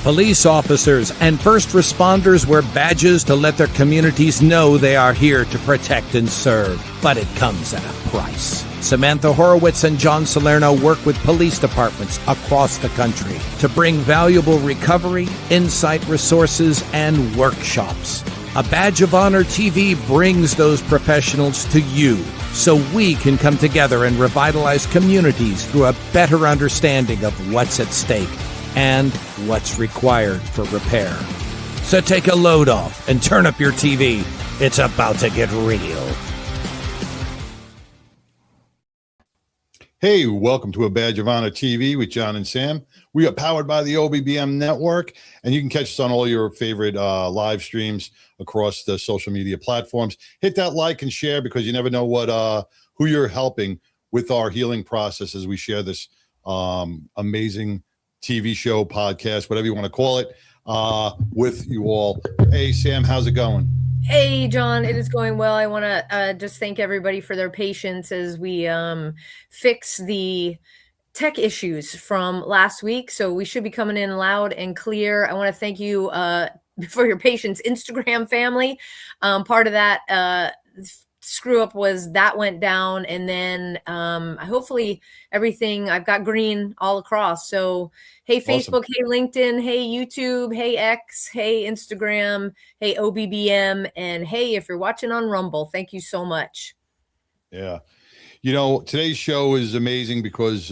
Police officers and first responders wear badges to let their communities know they are here to protect and serve. But it comes at a price. Samantha Horwitz and John Salerno work with police departments across the country to bring valuable recovery, insight resources, and workshops. A Badge of Honor TV brings those professionals to you so we can come together and revitalize communities through a better understanding of what's at stake and what's required for repair. So take a load off and turn up your TV. It's about to get real. Hey, welcome to A Badge of Honor TV with John and Sam. We are powered by the OBBM network, and you can catch us on all your favorite live streams across the social media platforms. Hit that like and share, because you never know what who you're helping with our healing process as we share this amazing TV show, podcast, whatever you want to call it, with you all. Hey, Sam, how's it going? Hey, John, it is going well. I want to just thank everybody for their patience as we fix the tech issues from last week. So we should be coming in loud and clear. I want to thank you for your patience, Instagram family. Part of that screw up was that went down, and then hopefully everything, I've got green all across. So hey Facebook, awesome. Hey LinkedIn, hey YouTube, hey X, hey Instagram, hey OBBM, and hey, if you're watching on Rumble, thank you so much. Yeah, you know, today's show is amazing because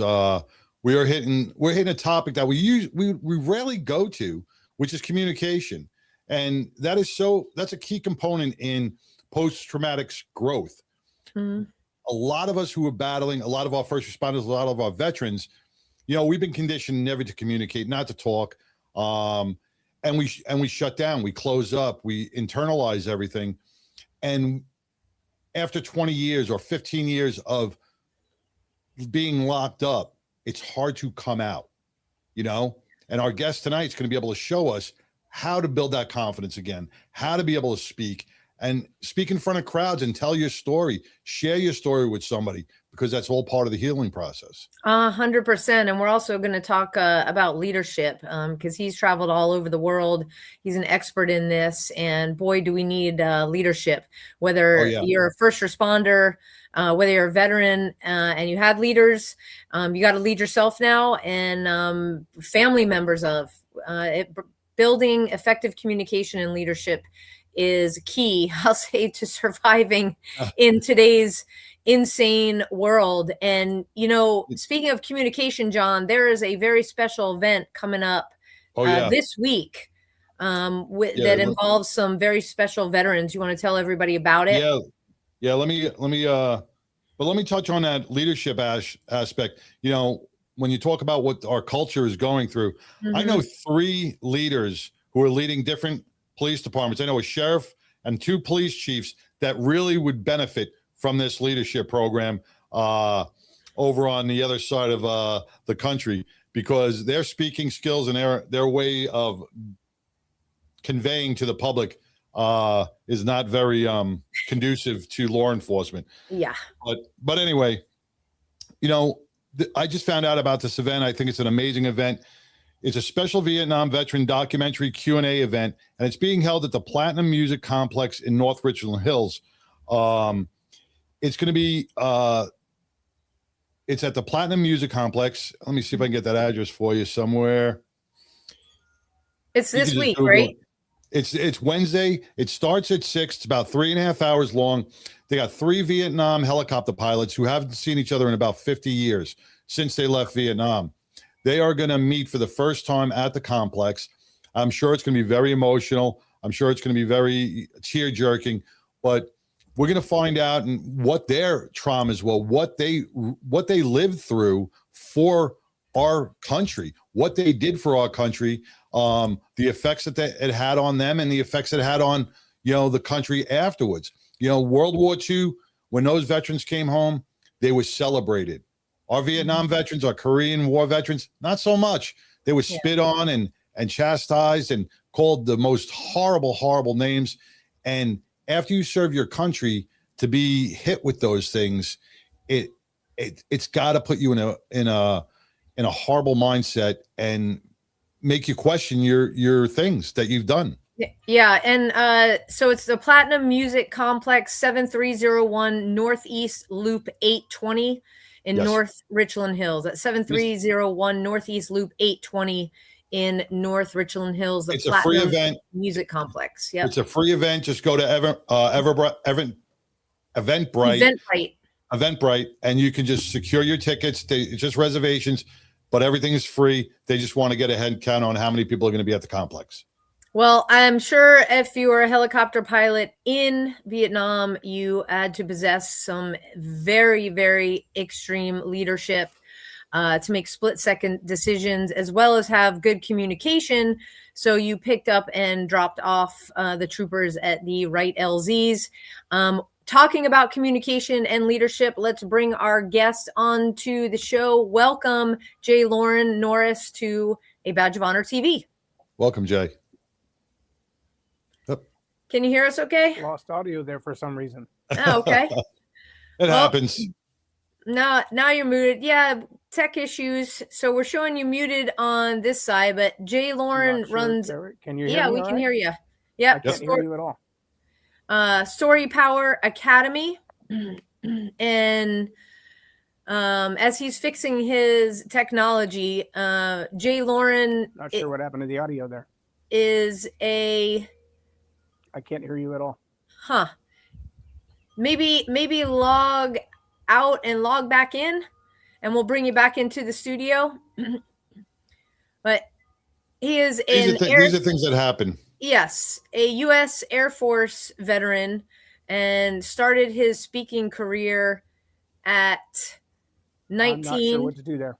we're hitting a topic that we rarely go to, which is communication, and that's a key component in post-traumatic growth. Mm-hmm. A lot of us who are battling, a lot of our first responders, a lot of our veterans, you know, we've been conditioned never to communicate, not to talk, and we shut down, we close up, we internalize everything, and after 20 years or 15 years of being locked up, it's hard to come out, you know. And our guest tonight is going to be able to show us how to build that confidence again, how to be able to speak in front of crowds and tell your story, share your story with somebody, because that's all part of the healing process. 100%. And we're also going to talk about leadership, because he's traveled all over the world. He's an expert in this, and boy, do we need leadership, whether you're a first responder, whether you're a veteran and you had leaders, you got to lead yourself now, and family members of building effective communication and leadership is key, I'll say, to surviving in today's insane world. And, you know, speaking of communication, John, there is a very special event coming up this week that involves some very special veterans. You want to tell everybody about it? Yeah. Let me touch on that leadership aspect. You know, when you talk about what our culture is going through, I know 3 leaders who are leading different police departments. I know a sheriff and 2 police chiefs that really would benefit from this leadership program over on the other side of the country, because their speaking skills and their way of conveying to the public is not very conducive to law enforcement. Yeah. But anyway, you know, I just found out about this event. I think it's an amazing event. It's a special Vietnam veteran documentary Q&A event, and it's being held at the Platinum Music Complex in North Richland Hills. It's going to be, it's at the Platinum Music Complex. Let me see if I can get that address for you somewhere. It's this week, right? It's Wednesday. It starts at 6. It's about 3.5 hours long. They got 3 Vietnam helicopter pilots who haven't seen each other in about 50 years since they left Vietnam. They are going to meet for the first time at the complex. I'm sure it's going to be very emotional. I'm sure it's going to be very tear-jerking, but we're going to find out what their traumas were, what they lived through for our country, what they did for our country, the effects that it had on them, and the effects it had on, you know, the country afterwards. You know, World War II, when those veterans came home, they were celebrated. Our Vietnam veterans, our Korean War veterans, not so much. They were spit on and chastised and called the most horrible, horrible names. And after you serve your country, to be hit with those things, it's got to put you in a horrible mindset and make you question your things that you've done. Yeah, and so it's the Platinum Music Complex, 7301 Northeast Loop 820 in North Richland Hills. At 7301 Northeast Loop 820 in North Richland Hills. It's Platinum a free event. Music Complex. Yeah, it's a free event. Just go to Eventbrite, and you can just secure your tickets. It's just reservations, but everything is free. They just want to get a head count on how many people are going to be at the complex. Well, I'm sure if you were a helicopter pilot in Vietnam, you had to possess some very, very extreme leadership to make split-second decisions, as well as have good communication. So you picked up and dropped off the troopers at the right LZs. Talking about communication and leadership, let's bring our guest onto the show. Welcome, J. Loren Norris, to A Badge of Honor TV. Welcome, Jay. Can you hear us okay? Lost audio there for some reason. Oh, okay. It happens. Now you're muted. Yeah, tech issues. So we're showing you muted on this side, but J. Loren runs. Can you hear me? Yeah, we can hear you. Yeah, I can't hear you at all. Story Power Academy. And as he's fixing his technology, J. Loren. Not sure what happened to the audio there. I can't hear you at all. Huh. Maybe log out and log back in, and we'll bring you back into the studio. But he is these are things that happen. Yes, a U.S. Air Force veteran, and started his speaking career at 19. I'm not sure what to do there.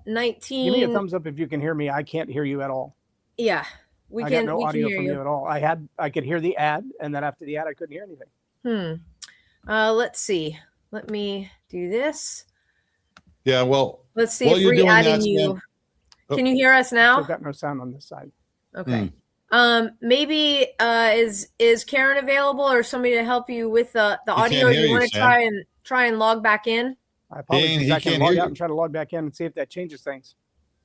19. Give me a thumbs up if you can hear me. I can't hear you at all. Yeah. I got no audio from you at all. I could hear the ad, and then after the ad, I couldn't hear anything. Let's see. Let me do this. Yeah, well. Let's see if re-adding you. Can you hear us now? I've got no sound on this side. Okay. Maybe is Karen available, or somebody to help you with the audio? You want to try and log back in? I apologize. I can log out and try to log back in and see if that changes things.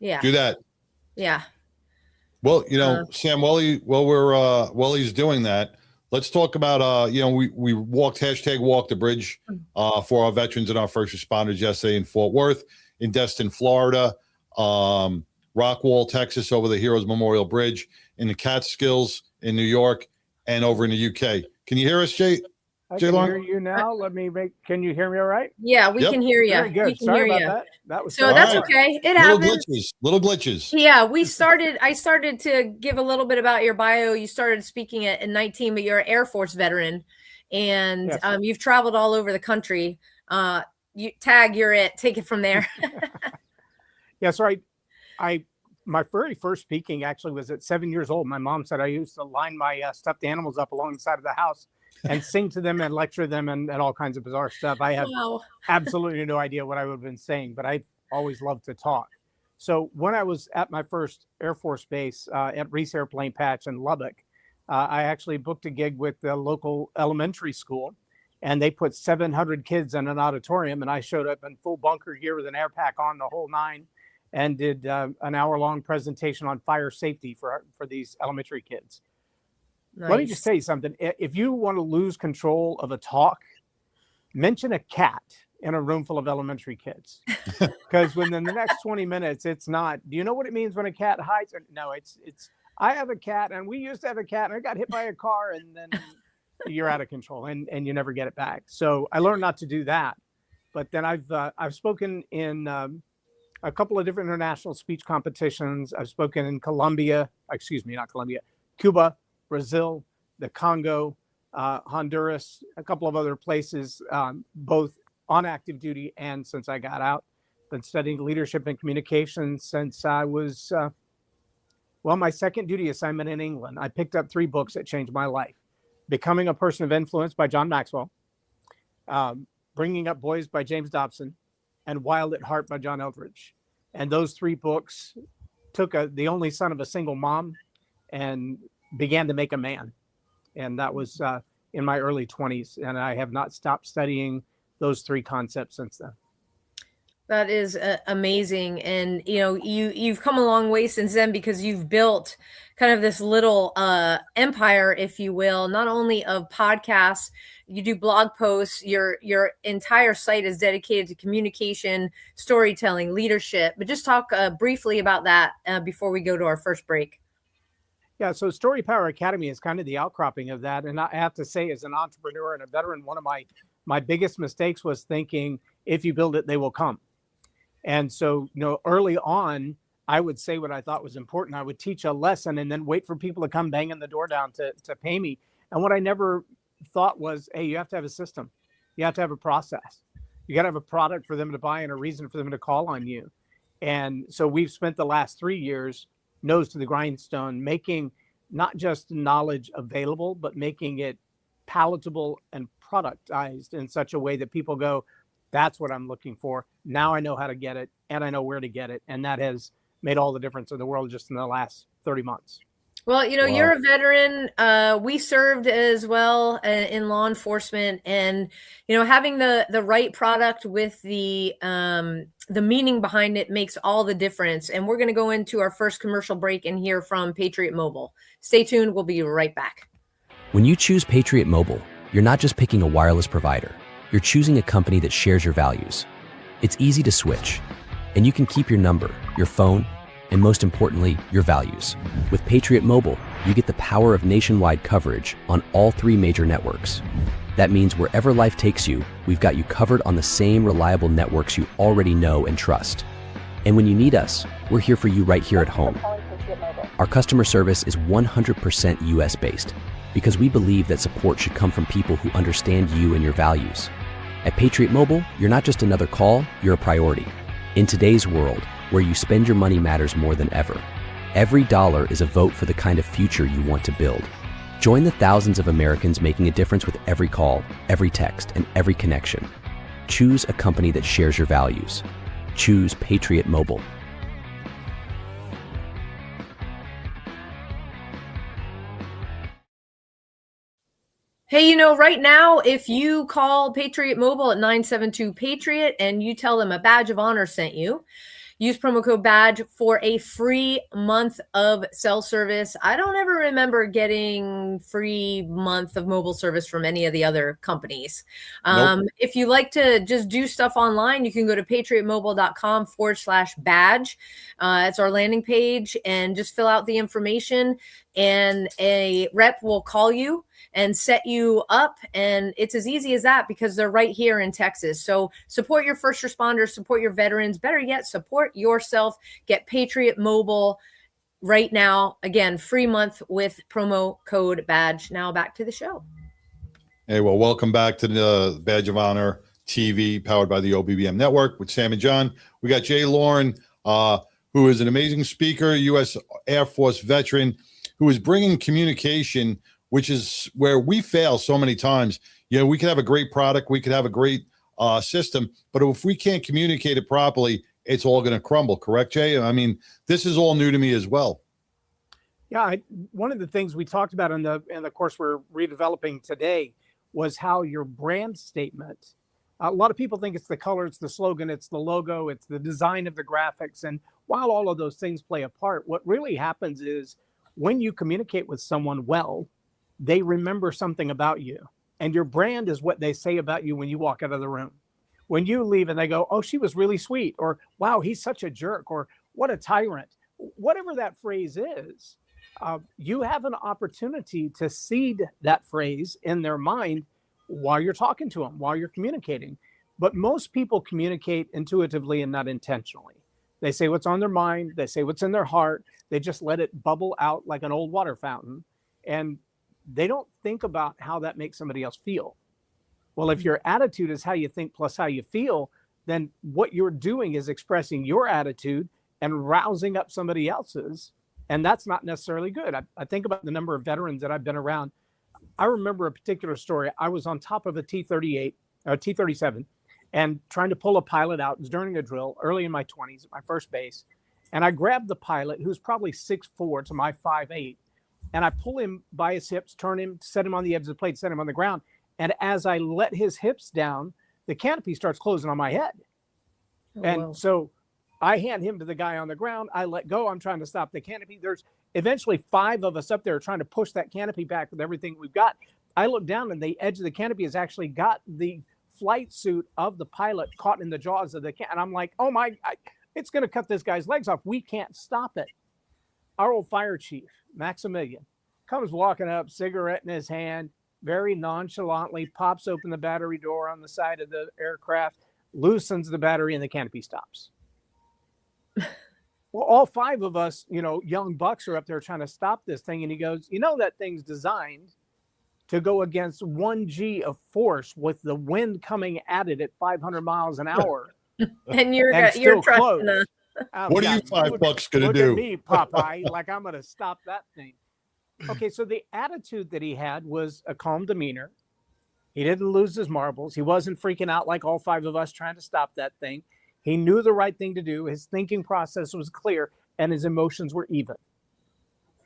Yeah. Do that. Yeah. Well, Sam, while he's doing that, let's talk about, we walked #Walk the Bridge for our veterans and our first responders yesterday in Fort Worth, in Destin, Florida, Rockwall, Texas, over the Heroes Memorial Bridge, in the Catskills in New York, and over in the UK. Can you hear us, Jay? I can hear you now. Can you hear me all right? Yeah, we can hear you. Very good. Sorry about that. That was that's okay. It happens. Little glitches. Yeah, I started to give a little bit about your bio. You started speaking at 19, but you're an Air Force veteran, and yes. You've traveled all over the country. You're it. Take it from there. Yeah, so my very first speaking actually was at 7 years old. My mom said I used to line my stuffed animals up along the side of the house and sing to them and lecture them and all kinds of bizarre stuff. I have absolutely no idea what I would have been saying, but I always loved to talk. So when I was at my first Air Force base at Reese Airplane Patch in Lubbock, I actually booked a gig with the local elementary school, and they put 700 kids in an auditorium, and I showed up in full bunker gear with an air pack on, the whole nine, and did an hour-long presentation on fire safety for these elementary kids. Nice. Let me just tell you something. If you want to lose control of a talk, mention a cat in a room full of elementary kids. Because within the next 20 minutes, it's not, do you know what it means when a cat hides? No, it's I have a cat, and we used to have a cat, and I got hit by a car, and then you're out of control, and you never get it back. So I learned not to do that. But then I've spoken in a couple of different international speech competitions. I've spoken in Cuba, Brazil, the Congo, Honduras, a couple of other places, both on active duty and since I got out. Been studying leadership and communication since I was, my second duty assignment in England. I picked up 3 books that changed my life. Becoming a Person of Influence by John Maxwell, Bringing Up Boys by James Dobson, and Wild at Heart by John Eldridge. And those 3 books took the only son of a single mom and began to make a man. And that was in my early 20s. And I have not stopped studying those 3 concepts since then. That is amazing. And, you've come a long way since then, because you've built kind of this little empire, if you will, not only of podcasts, you do blog posts, your entire site is dedicated to communication, storytelling, leadership. But just talk briefly about that before we go to our first break. Yeah, so Story Power Academy is kind of the outcropping of that. And I have to say, as an entrepreneur and a veteran, one of my biggest mistakes was thinking, if you build it, they will come. And so, early on, I would say what I thought was important. I would teach a lesson and then wait for people to come banging the door down to pay me. And what I never thought was, hey, you have to have a system. You have to have a process. You got to have a product for them to buy and a reason for them to call on you. And so we've spent the last 3 years nose to the grindstone, making not just knowledge available, but making it palatable and productized in such a way that people go, that's what I'm looking for. Now I know how to get it, and I know where to get it. And that has made all the difference in the world just in the last 30 months. Well, wow. You're a veteran. We served as well in law enforcement, and, having the right product with the meaning behind it makes all the difference. And we're going to go into our first commercial break and hear from Patriot Mobile. Stay tuned. We'll be right back. When you choose Patriot Mobile, you're not just picking a wireless provider. You're choosing a company that shares your values. It's easy to switch, and you can keep your number, your phone, and most importantly, your values. With Patriot Mobile, you get the power of nationwide coverage on all 3 major networks. That means wherever life takes you, we've got you covered on the same reliable networks you already know and trust. And when you need us, we're here for you right here at home. Our customer service is 100% US-based, because we believe that support should come from people who understand you and your values. At Patriot Mobile, you're not just another call, you're a priority. In today's world, where you spend your money matters more than ever, every dollar is a vote for the kind of future you want to build. Join the thousands of Americans making a difference with every call, every text, and every connection. Choose a company that shares your values. Choose Patriot Mobile. Hey, right now, if you call Patriot Mobile at 972-PATRIOT and you tell them a Badge of Honor sent you, use promo code BADGE for a free month of cell service. I don't ever remember getting free month of mobile service from any of the other companies. Nope. If you like to just do stuff online, you can go to patriotmobile.com/badge. It's our landing page, and just fill out the information, and a rep will call you and set you up. And it's as easy as that, because they're right here in Texas. So support your first responders, support your veterans, better yet, support yourself. Get Patriot Mobile right now. Again, free month with promo code BADGE. Now back to the show. Hey, well, welcome back to the Badge of Honor TV, powered by the OBBM Network with Sam and John. We got Jay Loren, who is an amazing speaker, U.S. Air Force veteran, who is bringing communication, which is where we fail so many times. We could have a great product, we could have a great system, but if we can't communicate it properly, it's all going to crumble. Correct, Jay? I mean, this is all new to me as well. Yeah, one of the things we talked about in the course we're redeveloping today was how your brand statement. A lot of people think it's the color, it's the slogan, it's the logo, it's the design of the graphics, and while all of those things play a part, what really happens is when you communicate with someone well, they remember something about you, and your brand is what they say about you when you walk out of the room. When you leave and they go, oh, she was really sweet, or wow, he's such a jerk, or what a tyrant, whatever that phrase is, you have an opportunity to seed that phrase in their mind while you're talking to them, while you're communicating. But most people communicate intuitively and not intentionally. They say what's on their mind, they say what's in their heart, they just let it bubble out like an old water fountain, and they don't think about how that makes somebody else feel. Well, if your attitude is how you think plus how you feel, then what you're doing is expressing your attitude and rousing up somebody else's. And that's not necessarily good. I think about the number of veterans that I've been around. I remember a particular story. I was on top of a T-38 or T-37 and trying to pull a pilot out. It was during a drill early in my 20s at my first base. And I grabbed the pilot, who's probably 6'4" to my 5'8", and I pull him by his hips, turn him, set him on the edge of the plate, set him on the ground. And as I let his hips down, the canopy starts closing on my head. And so I hand him to the guy on the ground. I let go. I'm trying to stop the canopy. There's eventually 5 of us up there trying to push that canopy back with everything we've got. I look down and the edge of the canopy has actually got the flight suit of the pilot caught in the jaws of the can. And I'm like, oh my, it's going to cut this guy's legs off. We can't stop it. Our old fire chief, Maximilian, comes walking up, cigarette in his hand, very nonchalantly pops open the battery door on the side of the aircraft, loosens the battery, and the canopy stops. Well, all 5 of us, young bucks are up there trying to stop this thing. And he goes, that thing's designed to go against 1 G of force with the wind coming at it at 500 miles an hour. And you're trusting us. What are you $5 going to do? Look at me, Popeye, like I'm going to stop that thing. Okay, so the attitude that he had was a calm demeanor. He didn't lose his marbles. He wasn't freaking out like all 5 of us trying to stop that thing. He knew the right thing to do. His thinking process was clear, and his emotions were even.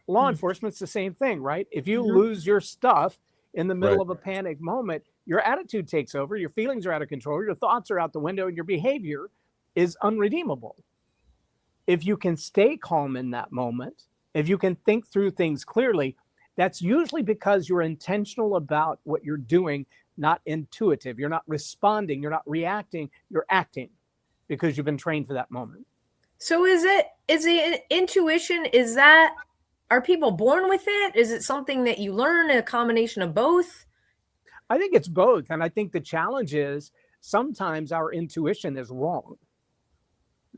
Law enforcement's the same thing, right? If you lose your stuff in the middle of a panic moment, your attitude takes over, your feelings are out of control, your thoughts are out the window, and your behavior is unredeemable. If you can stay calm in that moment, if you can think through things clearly, that's usually because you're intentional about what you're doing, not intuitive. You're not responding, you're not reacting, you're acting because you've been trained for that moment. So is it intuition? Are people born with it? Is it something that you learn, a combination of both? I think it's both. And I think the challenge is sometimes our intuition is wrong.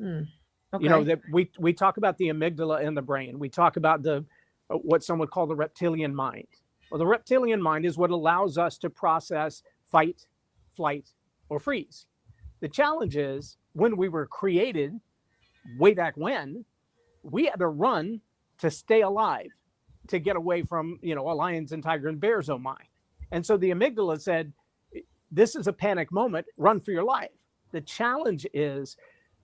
Okay. That we talk about the amygdala in the brain. We talk about what some would call the reptilian mind. Well, the reptilian mind is what allows us to process fight, flight, or freeze. The challenge is when we were created way back when, we had to run to stay alive, to get away from, a lions and tiger and bears, oh my. And so the amygdala said, this is a panic moment, run for your life. The challenge is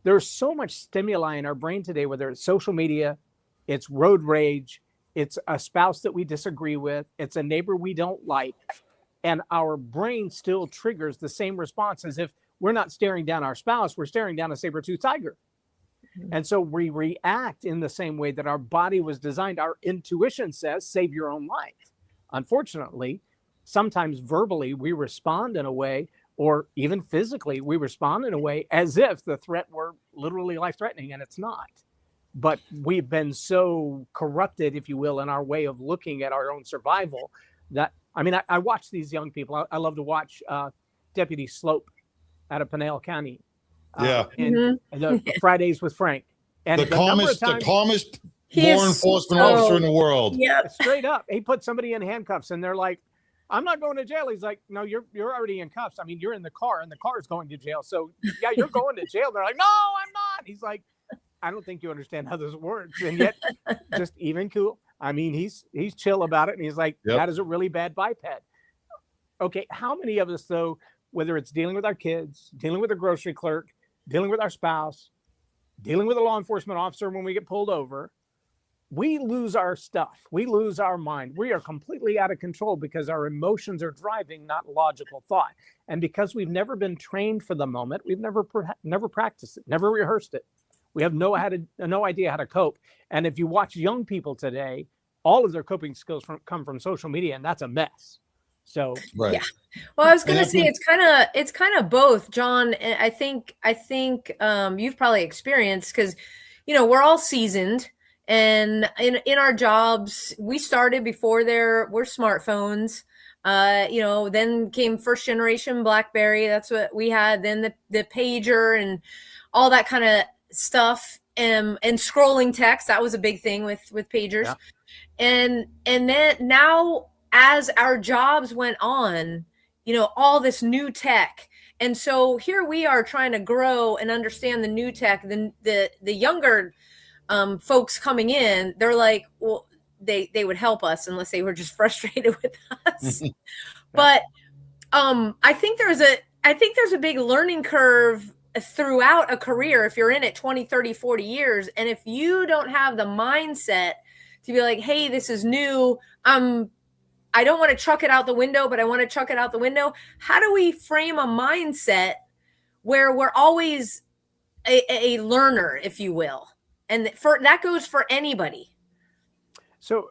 there's so much stimuli in our brain today, whether it's social media, it's road rage, it's a spouse that we disagree with, it's a neighbor we don't like. And our brain still triggers the same response as if we're not staring down our spouse, we're staring down a saber-toothed tiger. And so we react in the same way that our body was designed. Our intuition says, save your own life. Unfortunately, sometimes verbally we respond in a way, or even physically we respond in a way as if the threat were literally life-threatening, and it's not. But we've been so corrupted, if you will, in our way of looking at our own survival that, I watch these young people. I love to watch Deputy Slope out of Pinal County. And the Fridays with Frank. And the calmest law enforcement officer in the world. Yeah, straight up. He put somebody in handcuffs and they're like, I'm not going to jail. He's like, no, you're already in cuffs. You're in the car and the car is going to jail. So yeah, you're going to jail. They're like, no, I'm not. He's like, I don't think you understand how this works. And yet just even cool. He's chill about it. And he's like, that is a really bad biped. Okay. How many of us though, whether it's dealing with our kids, dealing with a grocery clerk, dealing with our spouse, dealing with a law enforcement officer when we get pulled over, we lose our stuff. We lose our mind. We are completely out of control because our emotions are driving, not logical thought. And because we've never been trained for the moment, we've never practiced it, never rehearsed it. We have no idea how to cope. And if you watch young people today, all of their coping skills come from social media, and that's a mess. So yeah. Well, I was going to say it's kind of both, John. I think you've probably experienced because we're all seasoned, and in our jobs we started before there were smartphones. Then came first generation BlackBerry. That's what we had. Then the pager and all that kind of stuff, and scrolling text. That was a big thing with pagers, and then now, as our jobs went on, all this new tech. And so here we are trying to grow and understand the new tech. Then the younger folks coming in, they're like, well, they would help us unless they were just frustrated with us. But I think there's a big learning curve throughout a career if you're in it 20, 30, 40 years. And if you don't have the mindset to be like, hey, this is new, I don't want to chuck it out the window, but I want to chuck it out the window. How do we frame a mindset where we're always a learner, if you will. And that goes for anybody. So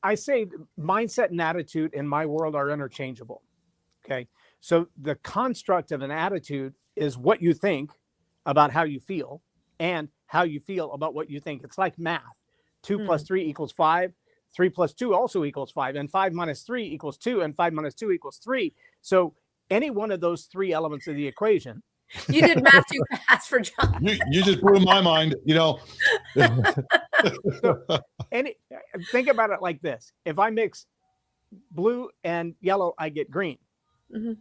I say mindset and attitude in my world are interchangeable. Okay. So the construct of an attitude is what you think about how you feel and how you feel about what you think. It's like math. 2 plus 3 equals 5. 3 plus 2 also equals 5. And 5 minus 3 equals 2. And 5 minus 2 equals 3. So any one of those 3 elements of the equation. You did math too fast for John. You just blew my mind, So think about it like this. If I mix blue and yellow, I get green. Mm-hmm.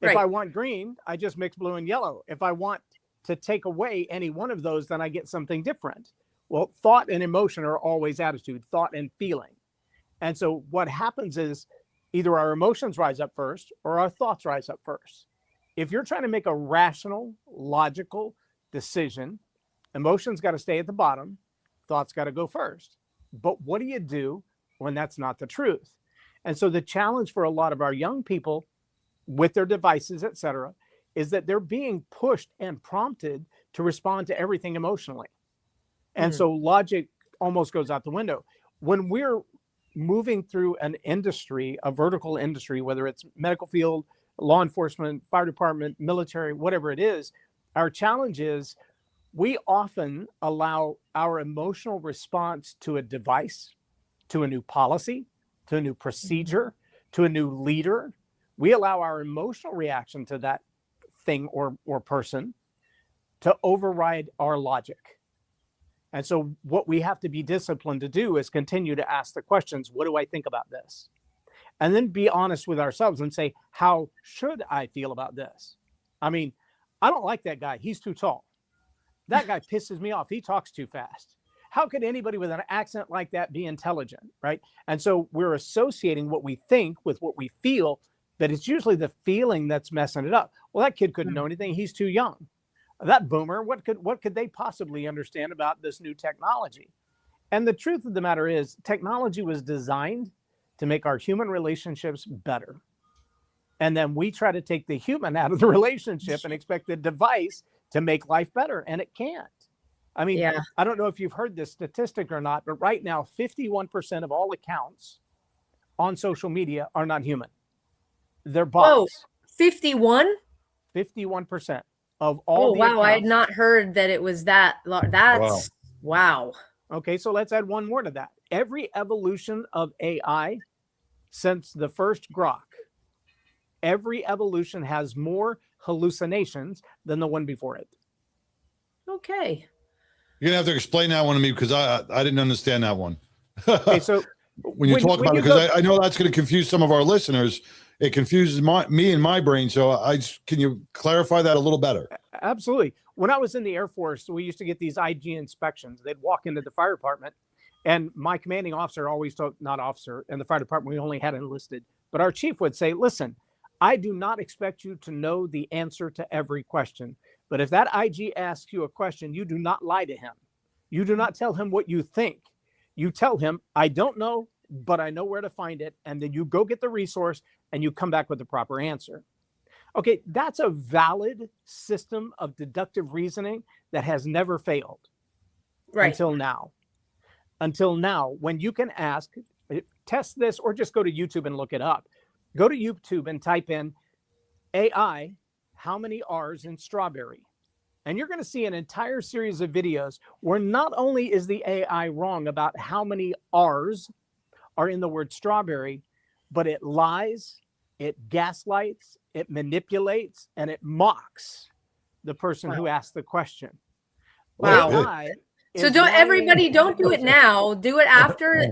If Right. I want green, I just mix blue and yellow. If I want to take away any one of those, then I get something different. Well, thought and emotion are always attitude, thought and feeling. And so what happens is either our emotions rise up first or our thoughts rise up first. If you're trying to make a rational, logical decision, emotions got to stay at the bottom, thoughts got to go first. But what do you do when that's not the truth? And so the challenge for a lot of our young people with their devices, et cetera, is that they're being pushed and prompted to respond to everything emotionally. And so logic almost goes out the window. When we're moving through an industry, a vertical industry, whether it's medical field, law enforcement, fire department, military, whatever it is, our challenge is we often allow our emotional response to a device, to a new policy, to a new procedure, to a new leader. We allow our emotional reaction to that thing or person to override our logic. And so what we have to be disciplined to do is continue to ask the questions, what do I think about this? And then be honest with ourselves and say, how should I feel about this? I mean, I don't like that guy. He's too tall. That guy pisses me off. He talks too fast. How could anybody with an accent like that be intelligent, right? And so we're associating what we think with what we feel, but it's usually the feeling that's messing it up. Well, that kid couldn't know anything. He's too young. That boomer, what could they possibly understand about this new technology? And the truth of the matter is, technology was designed to make our human relationships better. And then we try to take the human out of the relationship and expect the device to make life better, and it can't. I mean, yeah. I don't know if you've heard this statistic or not, but right now, 51% of all accounts on social media are not human. They're bots. Whoa, 51? 51% of all the accounts. I had not heard that it was that. That's wow. Okay, so let's add one more to that. Every evolution of AI since the first Grok, every evolution has more hallucinations than the one before it. Okay. You're gonna have to explain that one to me because I didn't understand that one. Okay, so when you talk about it, because I know that's going to confuse some of our listeners. It confuses me and my brain. So can you clarify that a little better? Absolutely. When I was in the Air Force, we used to get these IG inspections. They'd walk into the fire department, and my commanding officer always told, not officer, in the fire department, we only had enlisted, but our chief would say, listen, I do not expect you to know the answer to every question. But if that IG asks you a question, you do not lie to him. You do not tell him what you think. You tell him, I don't know, but I know where to find it. And then you go get the resource and you come back with the proper answer. Okay, that's a valid system of deductive reasoning that has never failed until now. Until now, when you can ask, test this, or just go to YouTube and look it up. Go to YouTube and type in AI, how many R's in strawberry? And you're going to see an entire series of videos where not only is the AI wrong about how many R's are in the word strawberry, but it lies, it gaslights, it manipulates, and it mocks the person who asked the question. Wow. So don't do it now. Do it after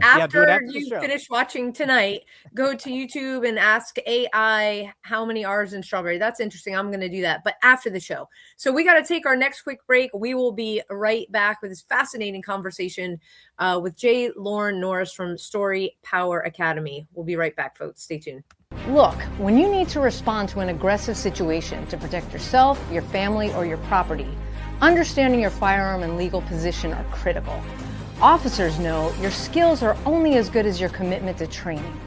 you finish watching tonight. Go to YouTube and ask AI how many R's in strawberry. That's interesting. I'm going to do that, but after the show. So we got to take our next quick break. We will be right back with this fascinating conversation with Loren Norris from Story Power Academy. We'll be right back, folks. Stay tuned. Look, when you need to respond to an aggressive situation to protect yourself, your family, or your property, understanding your firearm and legal position are critical. Officers know your skills are only as good as your commitment to training.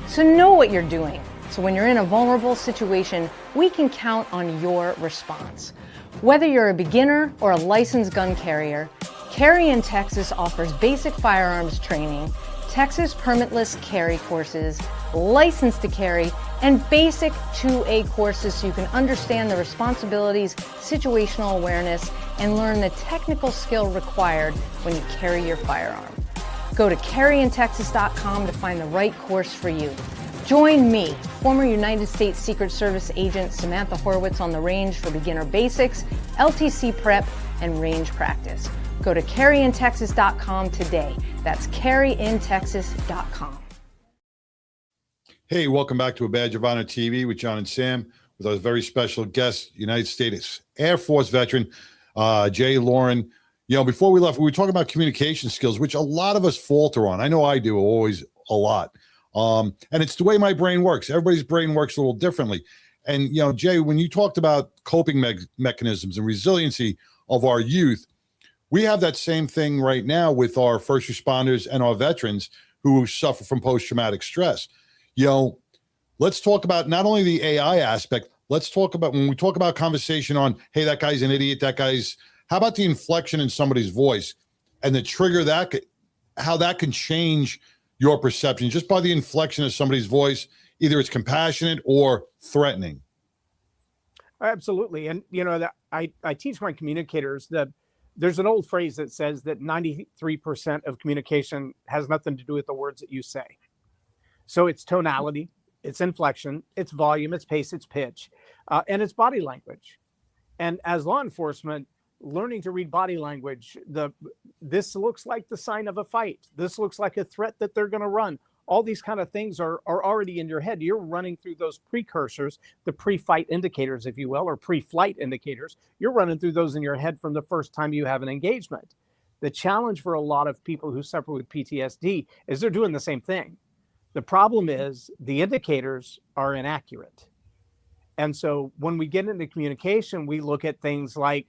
So know what you're doing. So when you're in a vulnerable situation, we can count on your response. Whether you're a beginner or a licensed gun carrier, Carry in Texas offers basic firearms training, Texas permitless carry courses, license to carry, and basic 2A courses so you can understand the responsibilities, situational awareness, and learn the technical skill required when you carry your firearm. Go to carryintexas.com to find the right course for you. Join me, former United States Secret Service agent Samantha Horwitz, on the range for beginner basics, LTC prep, and range practice. Go to carryintexas.com today. That's carryintexas.com. Hey, welcome back to A Badge of Honor TV with John and Sam, with our very special guest, United States Air Force veteran, Jay Loren. You know, before we left, we were talking about communication skills, which a lot of us falter on. I know I do, always a lot. And it's the way my brain works. Everybody's brain works a little differently. And, you know, Jay, when you talked about coping mechanisms and resiliency of our youth, we have that same thing right now with our first responders and our veterans who suffer from post-traumatic stress. You know, let's talk about not only the AI aspect, let's talk about, when we talk about conversation on, hey, that guy's an idiot, how about the inflection in somebody's voice and the trigger how that can change your perception just by the inflection of somebody's voice, either it's compassionate or threatening. Absolutely. And, you know, that I teach my communicators that there's an old phrase that says that 93% of communication has nothing to do with the words that you say. So it's tonality, it's inflection, it's volume, it's pace, it's pitch, and it's body language. And as law enforcement, learning to read body language, this looks like the sign of a fight. This looks like a threat that they're going to run. All these kind of things are already in your head. You're running through those precursors, the pre-fight indicators, if you will, or pre-flight indicators. You're running through those in your head from the first time you have an engagement. The challenge for a lot of people who suffer with PTSD is they're doing the same thing. The problem is the indicators are inaccurate. And so when we get into communication, we look at things like,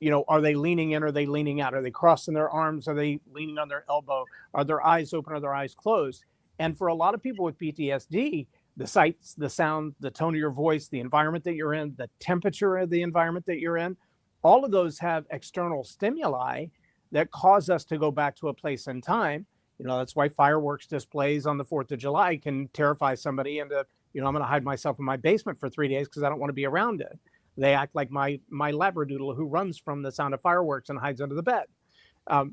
you know, are they leaning in? Are they leaning out? Are they crossing their arms? Are they leaning on their elbow? Are their eyes open? Are their eyes closed? And for a lot of people with PTSD, the sights, the sound, the tone of your voice, the environment that you're in, the temperature of the environment that you're in, all of those have external stimuli that cause us to go back to a place in time. You know, that's why fireworks displays on the 4th of July can terrify somebody into, you know, I'm going to hide myself in my basement for 3 days because I don't want to be around it. They act like my Labradoodle who runs from the sound of fireworks and hides under the bed.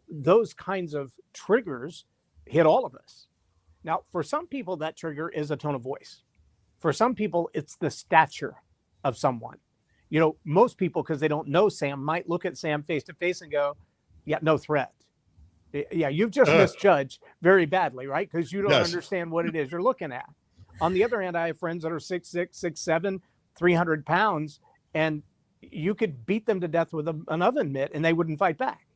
Those kinds of triggers hit all of us. Now, for some people, that trigger is a tone of voice. For some people, it's the stature of someone. You know, most people, because they don't know Sam, might look at Sam face to face and go, yeah, no threat. Yeah, you've just misjudged very badly, right? Because you don't understand what it is you're looking at. On the other hand, I have friends that are 6'6", 6'7", 300 pounds, and you could beat them to death with an oven mitt and they wouldn't fight back,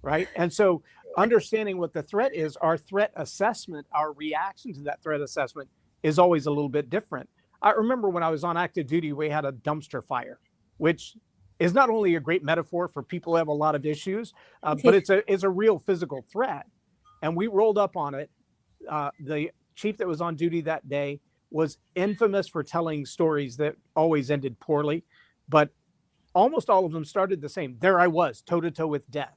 right? And so understanding what the threat is, our threat assessment, our reaction to that threat assessment is always a little bit different. I remember when I was on active duty, we had a dumpster fire, which is not only a great metaphor for people who have a lot of issues, but it's a real physical threat. And we rolled up on it. The chief that was on duty that day was infamous for telling stories that always ended poorly, but almost all of them started the same. There I was, toe to toe with death.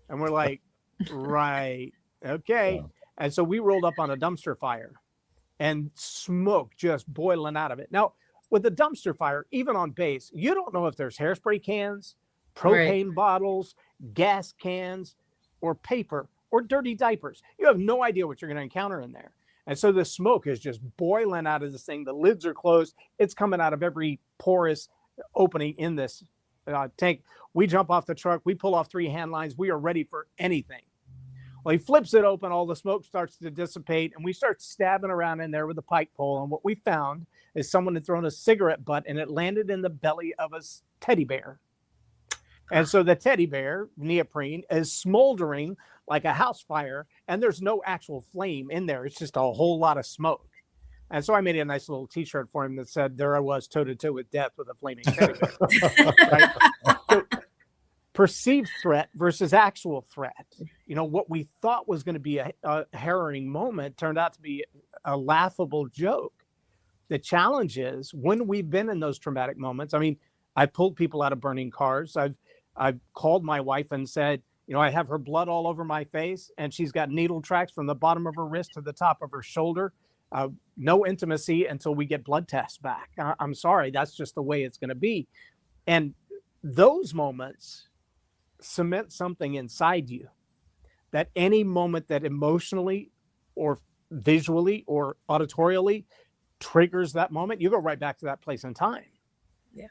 And we're like, right, okay. Yeah. And so we rolled up on a dumpster fire and smoke just boiling out of it. Now, with a dumpster fire, even on base, you don't know if there's hairspray cans, propane bottles, gas cans, or paper, or dirty diapers. You have no idea what you're going to encounter in there. And so the smoke is just boiling out of this thing. The lids are closed. It's coming out of every porous opening in this tank. We jump off the truck. We pull off 3 hand lines. We are ready for anything. Well, he flips it open. All the smoke starts to dissipate, and we start stabbing around in there with a pike pole. And what we found is someone had thrown a cigarette butt, and it landed in the belly of a teddy bear. And so the teddy bear, neoprene, is smoldering like a house fire, and there's no actual flame in there. It's just a whole lot of smoke. And so I made a nice little T-shirt for him that said, "There I was, toe to toe with death with a flaming teddy bear." Right? So, perceived threat versus actual threat. You know, what we thought was going to be a harrowing moment turned out to be a laughable joke. The challenge is when we've been in those traumatic moments. I mean, I pulled people out of burning cars. I've called my wife and said, I have her blood all over my face, and she's got needle tracks from the bottom of her wrist to the top of her shoulder. No intimacy until we get blood tests back. I'm sorry, that's just the way it's going to be. And those moments cement something inside you, that any moment that emotionally or visually or auditorially triggers that moment, you go right back to that place in time. Yeah.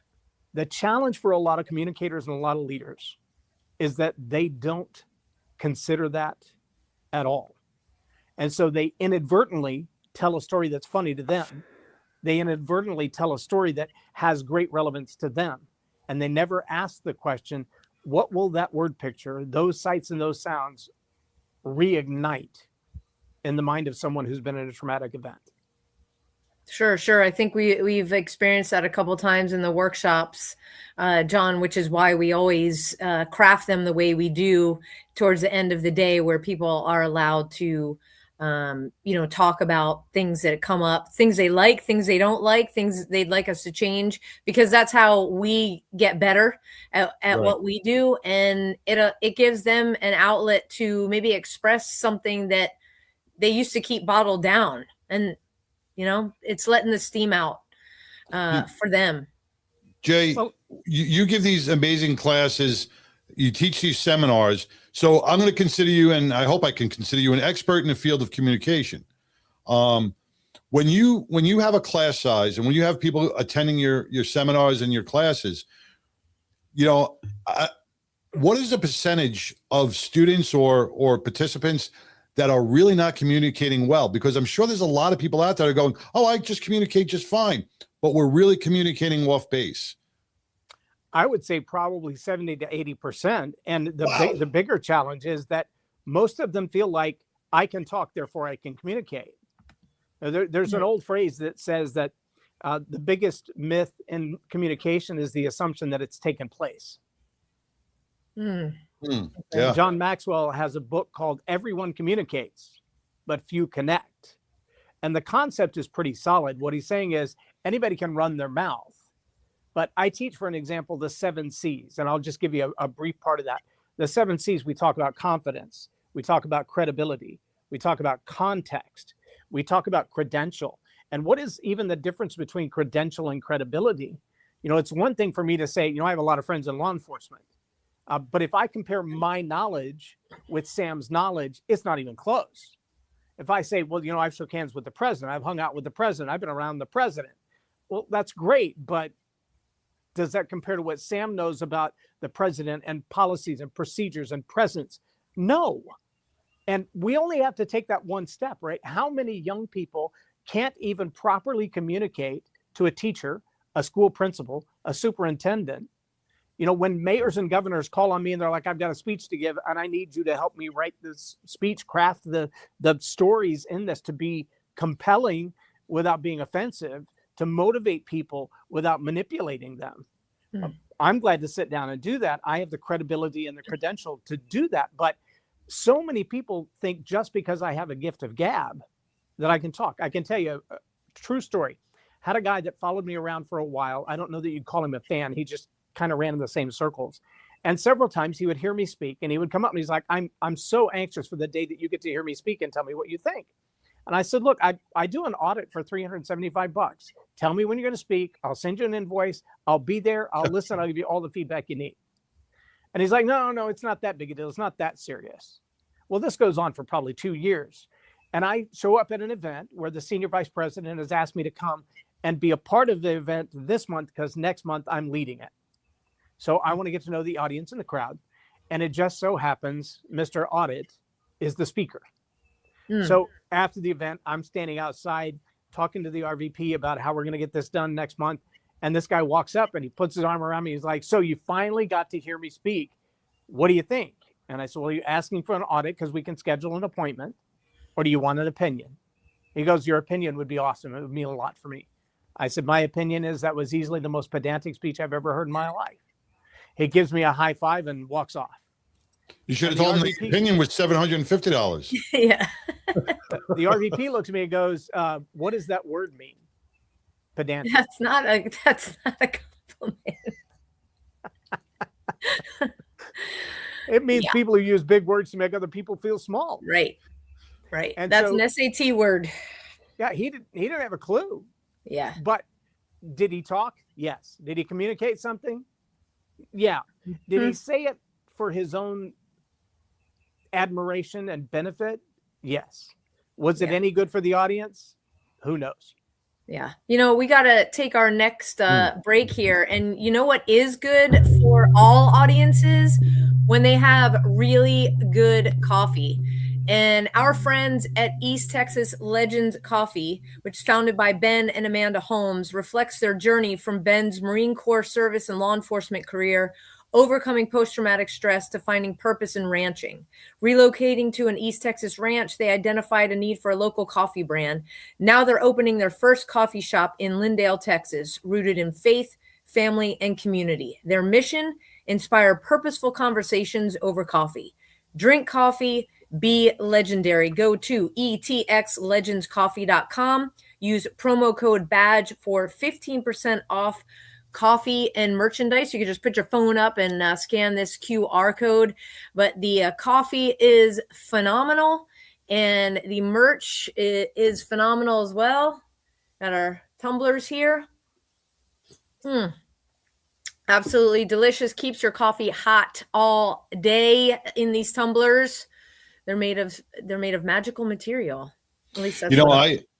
The challenge for a lot of communicators and a lot of leaders is that they don't consider that at all. And so they inadvertently tell a story that's funny to them. They inadvertently tell a story that has great relevance to them. And they never ask the question, what will that word picture, those sights and those sounds reignite in the mind of someone who's been in a traumatic event? Sure. I think we've experienced that a couple times in the workshops, John, which is why we always craft them the way we do towards the end of the day, where people are allowed to, talk about things that come up, things they like, things they don't like, things they'd like us to change, because that's how we get better at right. what we do. And it gives them an outlet to maybe express something that they used to keep bottled down. And it's letting the steam out for them. Jay, you give these amazing classes, you teach these seminars. So I'm going to consider you, and I hope I can consider you, an expert in the field of communication. When you have a class size and when you have people attending your seminars and your classes, what is the percentage of students or participants that are really not communicating well? Because I'm sure there's a lot of people out there going, oh, I just communicate just fine, but we're really communicating off base. I would say probably 70 to 80%. And the bigger challenge is that most of them feel like I can talk, therefore I can communicate. There's an old phrase that says that the biggest myth in communication is the assumption that it's taken place. Yeah. John Maxwell has a book called Everyone Communicates, but Few Connect. And the concept is pretty solid. What he's saying is anybody can run their mouth. But I teach, for an example, the 7 C's, and I'll just give you a brief part of that. The 7 C's, we talk about confidence. We talk about credibility. We talk about context. We talk about credential. And what is even the difference between credential and credibility? It's one thing for me to say, I have a lot of friends in law enforcement. But if I compare my knowledge with Sam's knowledge, it's not even close. If I say, well, I've shook hands with the president, I've hung out with the president, I've been around the president. Well, that's great, but does that compare to what Sam knows about the president and policies and procedures and presence? No. And we only have to take that one step, right? How many young people can't even properly communicate to a teacher, a school principal, a superintendent? When mayors and governors call on me and they're like, I've got a speech to give and I need you to help me write this speech, craft the stories in this to be compelling without being offensive, to motivate people without manipulating them. I'm glad to sit down and do that. I have the credibility and the credential to do that. But so many people think just because I have a gift of gab that I can talk. I can tell you a true story. Had a guy that followed me around for a while. I don't know that you'd call him a fan. He just kind of ran in the same circles. And several times he would hear me speak and he would come up and he's like, I'm so anxious for the day that you get to hear me speak and tell me what you think. And I said, look, I do an audit for $375. Tell me when you're going to speak. I'll send you an invoice. I'll be there. I'll listen. I'll give you all the feedback you need. And he's like, no, it's not that big a deal. It's not that serious. Well, this goes on for probably 2 years. And I show up at an event where the senior vice president has asked me to come and be a part of the event this month because next month I'm leading it. So I want to get to know the audience and the crowd. And it just so happens Mr. Audit is the speaker. So after the event, I'm standing outside talking to the RVP about how we're going to get this done next month. And this guy walks up and he puts his arm around me. He's like, so you finally got to hear me speak. What do you think? And I said, well, are you asking for an audit because we can schedule an appointment? Or do you want an opinion? He goes, your opinion would be awesome. It would mean a lot for me. I said, my opinion is that was easily the most pedantic speech I've ever heard in my life. He gives me a high five and walks off. You should have told him the opinion was $750. Yeah. The RVP looks at me and goes, what does that word mean? Pedantic. That's not a compliment. It means people who use big words to make other people feel small. Right. And that's an SAT word. Yeah, he didn't have a clue. Yeah. But did he talk? Yes. Did he communicate something? Yeah. Did he say it for his own admiration and benefit? Yes. Was it any good for the audience? Who knows? Yeah. We got to take our next break here. And you know what is good for all audiences? When they have really good coffee. And our friends at East Texas Legends Coffee, which is founded by Ben and Amanda Holmes, reflects their journey from Ben's Marine Corps service and law enforcement career, overcoming post-traumatic stress, to finding purpose in ranching. Relocating to an East Texas ranch, they identified a need for a local coffee brand. Now they're opening their first coffee shop in Lindale, Texas, rooted in faith, family, and community. Their mission: inspire purposeful conversations over coffee. Drink coffee, be legendary. Go to etxlegendscoffee.com. Use promo code BADGE for 15% off coffee and merchandise. You can just put your phone up and scan this QR code. But the coffee is phenomenal, and the merch is phenomenal as well. Got our tumblers here. Absolutely delicious. Keeps your coffee hot all day in these tumblers. They're made of magical material. At least that's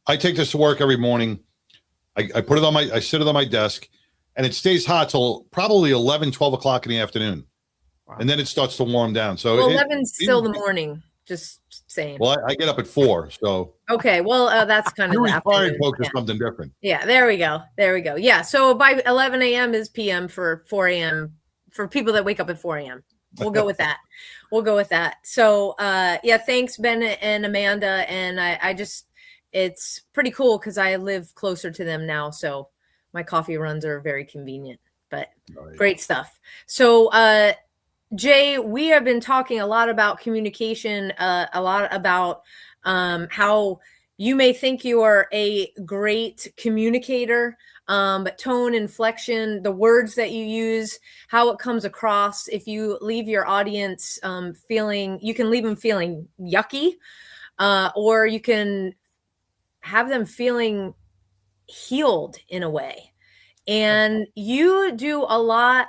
I take this to work every morning. I put it I sit it on my desk, and it stays hot till probably 11, 12 o'clock in the afternoon. Wow. And then it starts to warm down. So 11's still the morning. Just saying. Well, I get up at 4, so. Okay, well, that's kind of the afternoon. Folks is something different. Yeah, there we go. Yeah, so by 11 a.m. is PM for 4 a.m. for people that wake up at 4 a.m. We'll go with that. So, thanks, Ben and Amanda. And it's pretty cool because I live closer to them now. So my coffee runs are very convenient, but great stuff. So, Jay, we have been talking a lot about communication, a lot about how you may think you are a great communicator, but tone, inflection, the words that you use, how it comes across. If you leave your audience you can leave them feeling yucky, or you can have them feeling healed in a way. And you do a lot,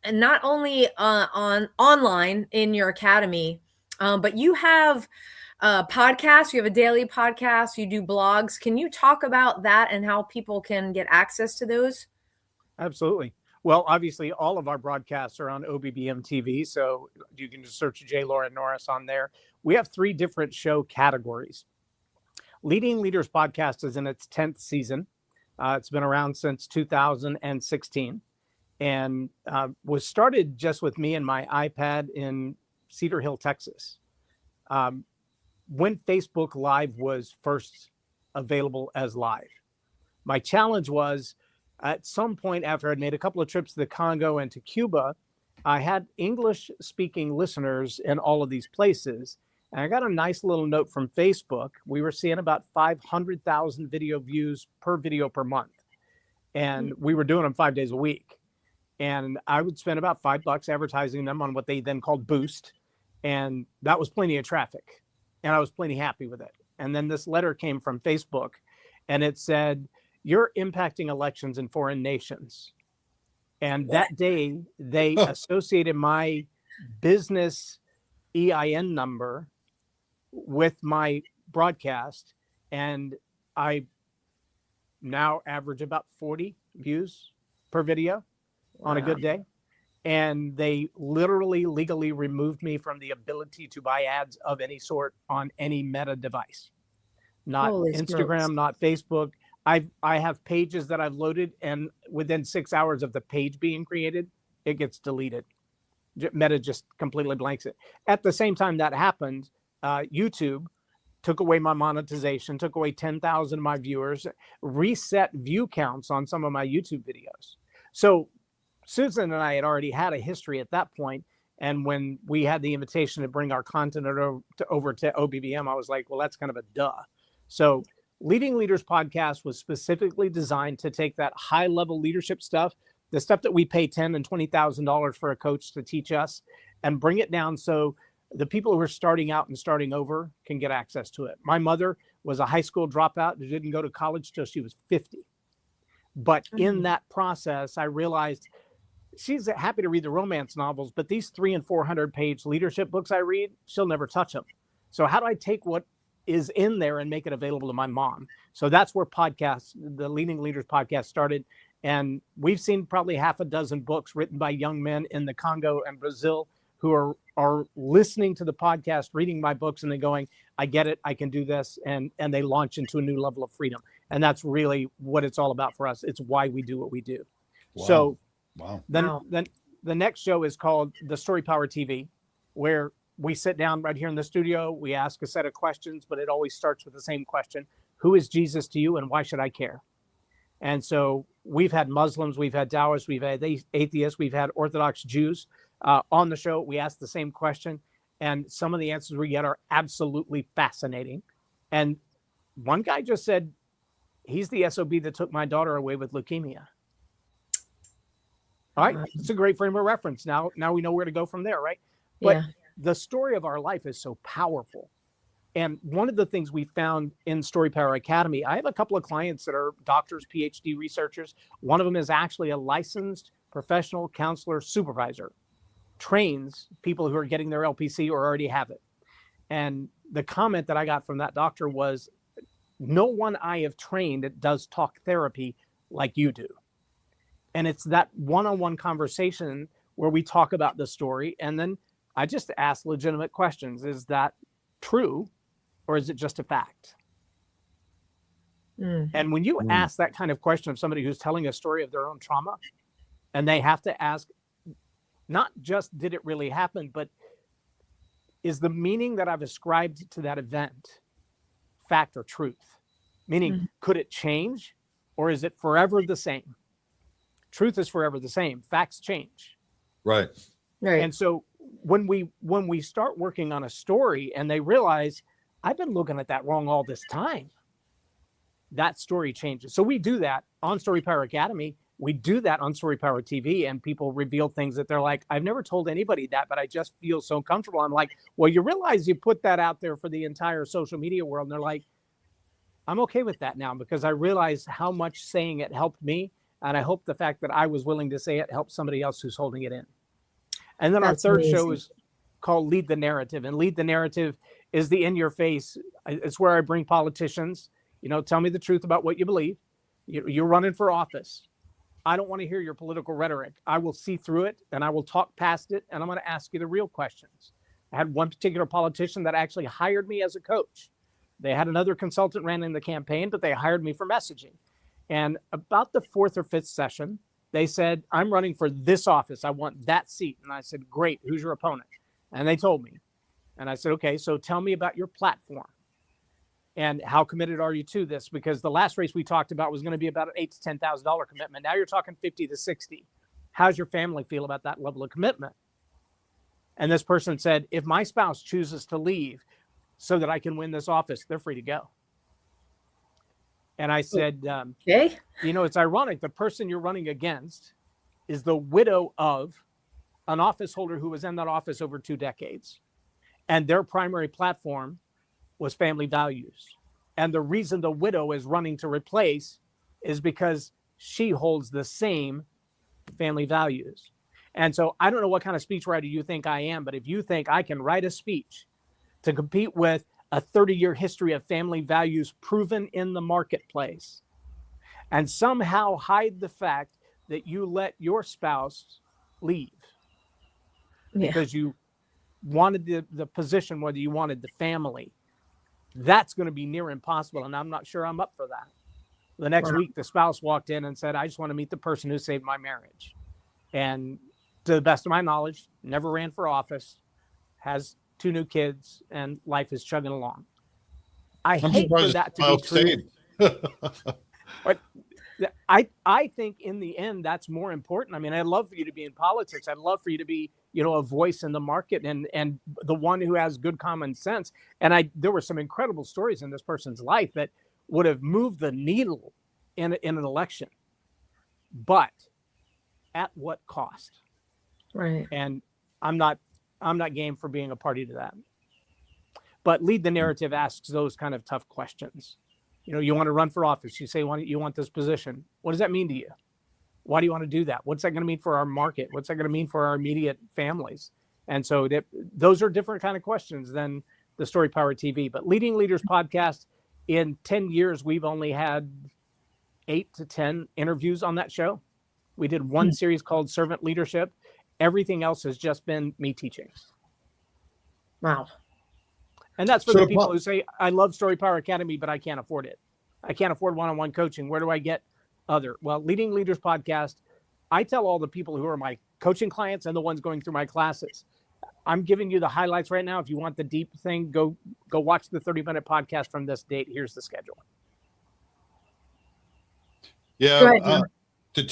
and not only online in your academy, but you have podcasts. You have a daily podcast. You do blogs. Can you talk about that and how people can get access to those? Absolutely. Well, obviously, all of our broadcasts are on OBBM TV, so you can just search J. Loren Norris on there. We have 3 different show categories. Leading Leaders Podcast is in its 10th season. It's been around since 2016. And was started just with me and my iPad in Cedar Hill, Texas. When Facebook Live was first available as live. My challenge was, at some point after I'd made a couple of trips to the Congo and to Cuba, I had English-speaking listeners in all of these places. And I got a nice little note from Facebook. We were seeing about 500,000 video views per video per month. And we were doing them 5 days a week. And I would spend about $5 advertising them on what they then called Boost. And that was plenty of traffic. And I was plenty happy with it. And then this letter came from Facebook, and it said, "You're impacting elections in foreign nations." And that day, they associated my business EIN number with my broadcast. And I now average about 40 views per video on a good day. And they literally legally removed me from the ability to buy ads of any sort on any Meta device. Not Instagram, not Facebook. I have pages that I've loaded, and within 6 hours of the page being created, it gets deleted. Meta just completely blanks it. At the same time that happened, YouTube took away my monetization, took away 10,000 of my viewers, reset view counts on some of my YouTube videos. So Susan and I had already had a history at that point. And when we had the invitation to bring our content over to OBBM, I was like, well, that's kind of a duh. So Leading Leaders Podcast was specifically designed to take that high level leadership stuff, the stuff that we pay $10,000 and $20,000 for a coach to teach us, and bring it down so the people who are starting out and starting over can get access to it. My mother was a high school dropout who didn't go to college till she was 50. But in that process, I realized she's happy to read the romance novels, but these 300 and 400 page leadership books I read, she'll never touch them. So how do I take what is in there and make it available to my mom? So that's where podcasts, the Leading Leaders podcast, started. And we've seen probably half a dozen books written by young men in the Congo and Brazil who are listening to the podcast, reading my books, and then going, I get it, I can do this. And they launch into a new level of freedom. And that's really what it's all about for us. It's why we do what we do. Wow. So wow. Then the next show is called The Story Power TV, where we sit down right here in the studio. We ask a set of questions, but it always starts with the same question. Who is Jesus to you, and why should I care? And so we've had Muslims, we've had Taoists, we've had atheists, we've had Orthodox Jews on the show. We ask the same question, and some of the answers we get are absolutely fascinating. And one guy just said, he's the SOB that took my daughter away with leukemia. All right, it's a great frame of reference. Now we know where to go from there, right? But the story of our life is so powerful. And one of the things we found in Story Power Academy, I have a couple of clients that are doctors, PhD researchers. One of them is actually a licensed professional counselor supervisor, trains people who are getting their LPC or already have it. And the comment that I got from that doctor was, no one I have trained that does talk therapy like you do. And it's that one-on-one conversation where we talk about the story. And then I just ask legitimate questions. Is that true, or is it just a fact? And when you ask that kind of question of somebody who's telling a story of their own trauma, and they have to ask, not just did it really happen, but is the meaning that I've ascribed to that event fact or truth? Meaning, could it change, or is it forever the same? Truth is forever the same. Facts change. Right. And so when we start working on a story and they realize, I've been looking at that wrong all this time, that story changes. So we do that on Story Power Academy. We do that on Story Power TV, and people reveal things that they're like, I've never told anybody that, but I just feel so comfortable. I'm like, well, you realize you put that out there for the entire social media world. And they're like, I'm okay with that now, because I realize how much saying it helped me. And I hope the fact that I was willing to say it helped somebody else who's holding it in. And then our third show is called Lead the Narrative. And Lead the Narrative is the in your face. It's where I bring politicians, tell me the truth about what you believe. You're running for office. I don't want to hear your political rhetoric. I will see through it, and I will talk past it, and I'm going to ask you the real questions. I had one particular politician that actually hired me as a coach. They had another consultant ran in the campaign, but they hired me for messaging. And about the fourth or fifth session, they said, I'm running for this office. I want that seat. And I said, great. Who's your opponent? And they told me. And I said, okay, so tell me about your platform. And how committed are you to this? Because the last race we talked about was going to be about an $8,000 to $10,000 commitment. Now you're talking 50 to 60. How's your family feel about that level of commitment? And this person said, if my spouse chooses to leave so that I can win this office, they're free to go. And I said, okay. It's ironic. The person you're running against is the widow of an office holder who was in that office over 2 decades. And their primary platform was family values. And the reason the widow is running to replace is because she holds the same family values. And so I don't know what kind of speechwriter you think I am, but if you think I can write a speech to compete with a 30-year history of family values proven in the marketplace, and somehow hide the fact that you let your spouse leave because you wanted the position, whether you wanted the family, that's going to be near impossible. And I'm not sure I'm up for that. The next week, the spouse walked in and said, I just want to meet the person who saved my marriage. And to the best of my knowledge, never ran for office, has 2 new kids, and life is chugging along. I hate for that to be true. But I think in the end, that's more important. I mean, I'd love for you to be in politics. I'd love for you to be, a voice in the market and the one who has good common sense. And there were some incredible stories in this person's life that would have moved the needle in an election. But at what cost? Right. And I'm not game for being a party to that. But Lead the Narrative asks those kind of tough questions. You know, you want to run for office. You say you want this position. What does that mean to you? Why do you want to do that? What's that going to mean for our market? What's that going to mean for our immediate families? And so those are different kind of questions than the Story Power TV. But Leading Leaders podcast, in 10 years, we've only had 8 to 10 interviews on that show. We did one series called Servant Leadership. Everything else has just been me teaching. Wow. And that's for the people who say, I love Story Power Academy, but I can't afford it. I can't afford one-on-one coaching. Where do I get other? Well, Leading Leaders podcast, I tell all the people who are my coaching clients and the ones going through my classes, I'm giving you the highlights right now. If you want the deep thing, go watch the 30-minute podcast from this date. Here's the schedule. Yeah. The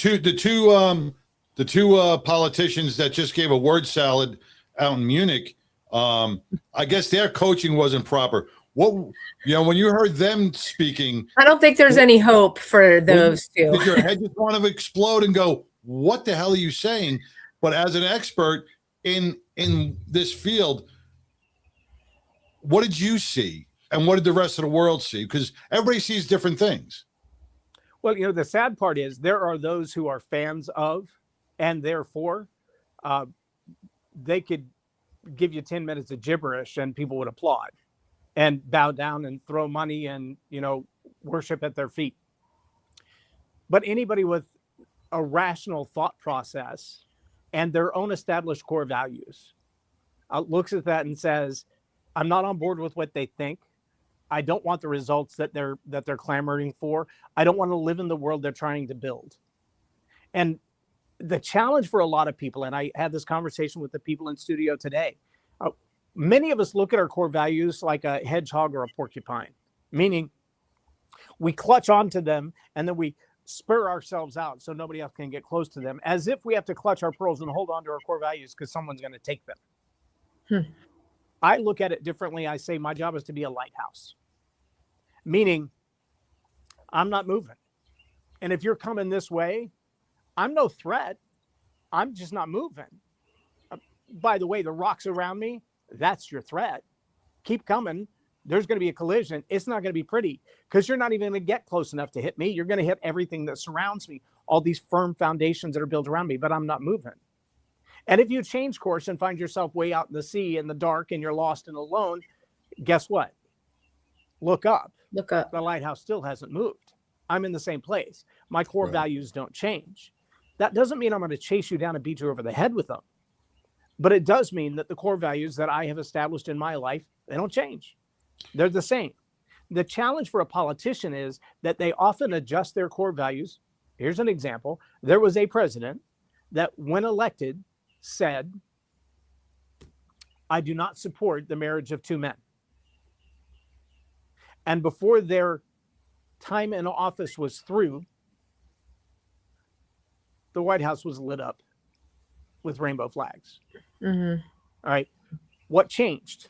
two politicians that just gave a word salad out in Munich, I guess their coaching wasn't proper. When you heard them speaking, I don't think there's any hope for those two. Did your head just want to explode and go, what the hell are you saying? But as an expert in this field, what did you see? And what did the rest of the world see? Because everybody sees different things. Well, the sad part is there are those who are fans of, and therefore they could give you 10 minutes of gibberish and people would applaud and bow down and throw money and, worship at their feet. But anybody with a rational thought process and their own established core values looks at that and says, I'm not on board with what they think. I don't want the results that they're clamoring for. I don't want to live in the world they're trying to build. And the challenge for a lot of people, and I had this conversation with the people in studio today, many of us look at our core values like a hedgehog or a porcupine, meaning we clutch onto them and then we spur ourselves out so nobody else can get close to them, as if we have to clutch our pearls and hold on to our core values because someone's going to take them. I look at it differently. I say my job is to be a lighthouse, meaning I'm not moving. And if you're coming this way, I'm no threat. I'm just not moving. By the way, the rocks around me, that's your threat. Keep coming. There's going to be a collision. It's not going to be pretty because you're not even going to get close enough to hit me. You're going to hit everything that surrounds me, all these firm foundations that are built around me, but I'm not moving. And if you change course and find yourself way out in the sea in the dark and you're lost and alone, guess what? Look up. Look up. The lighthouse still hasn't moved. I'm in the same place. My core values don't change. That doesn't mean I'm going to chase you down and beat you over the head with them. But it does mean that the core values that I have established in my life, they don't change. They're the same. The challenge for a politician is that they often adjust their core values. Here's an example. There was a president that, when elected, said, I do not support the marriage of two men. And before their time in office was through, the White House was lit up with rainbow flags. All right. What changed?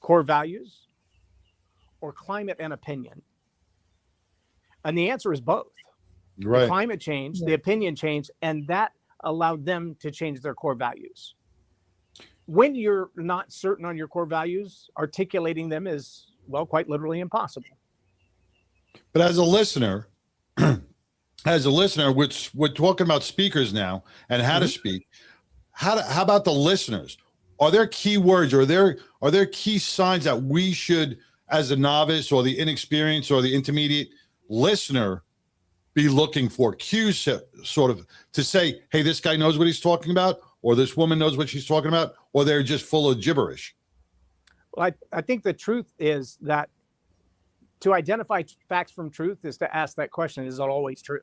Core values or climate and opinion? And the answer is both. Right. The climate changed, the opinion changed, and that allowed them to change their core values. When you're not certain on your core values, articulating them is, well, quite literally impossible. But as a listener, which we're talking about speakers now and how to speak, how about the listeners? Are there key words or are there key signs that we should, as a novice or the inexperienced or the intermediate listener, be looking for? Cues sort of to say, hey, this guy knows what he's talking about, or this woman knows what she's talking about, or they're just full of gibberish? Well, I think the truth is that to identify facts from truth is to ask that question, is it always true?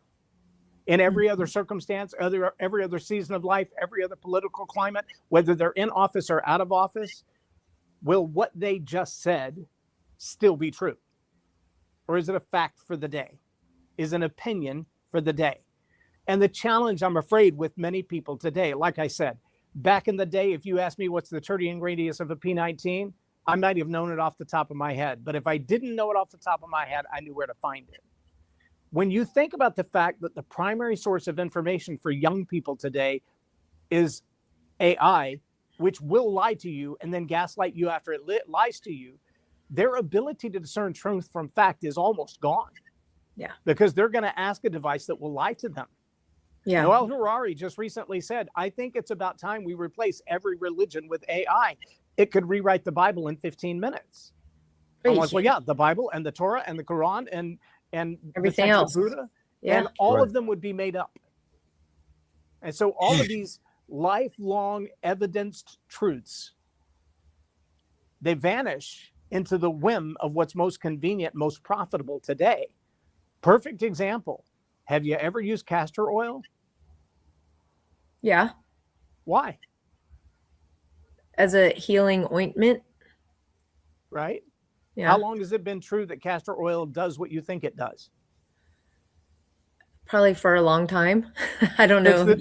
In every other circumstance, every other season of life, every other political climate, whether they're in office or out of office, will what they just said still be true? Or is it a fact for the day? Is an opinion for the day? And the challenge, I'm afraid, with many people today, like I said, back in the day, if you asked me what's the tertium radius of a P19, I might have known it off the top of my head. But if I didn't know it off the top of my head, I knew where to find it. when you think about the fact that the primary source of information for young people today is AI, which will lie to you and then gaslight you after it lies to you, their ability to discern truth from fact is almost gone. Yeah. Because they're going to ask a device that will lie to them. Yeah. Noel Harari just recently said, I think it's about time we replace every religion with AI. It could rewrite the Bible in 15 minutes. I'm like, well, yeah, the Bible and the Torah and the Quran and everything the else, Buddha, yeah, and all of them would be made up. And so all of these lifelong evidenced truths, they vanish into the whim of what's most convenient, most profitable today. Perfect example. Have you ever used castor oil? Yeah. Why? As a healing ointment. Right? Yeah. How long has it been true that castor oil does what you think it does? Probably for a long time. I don't know.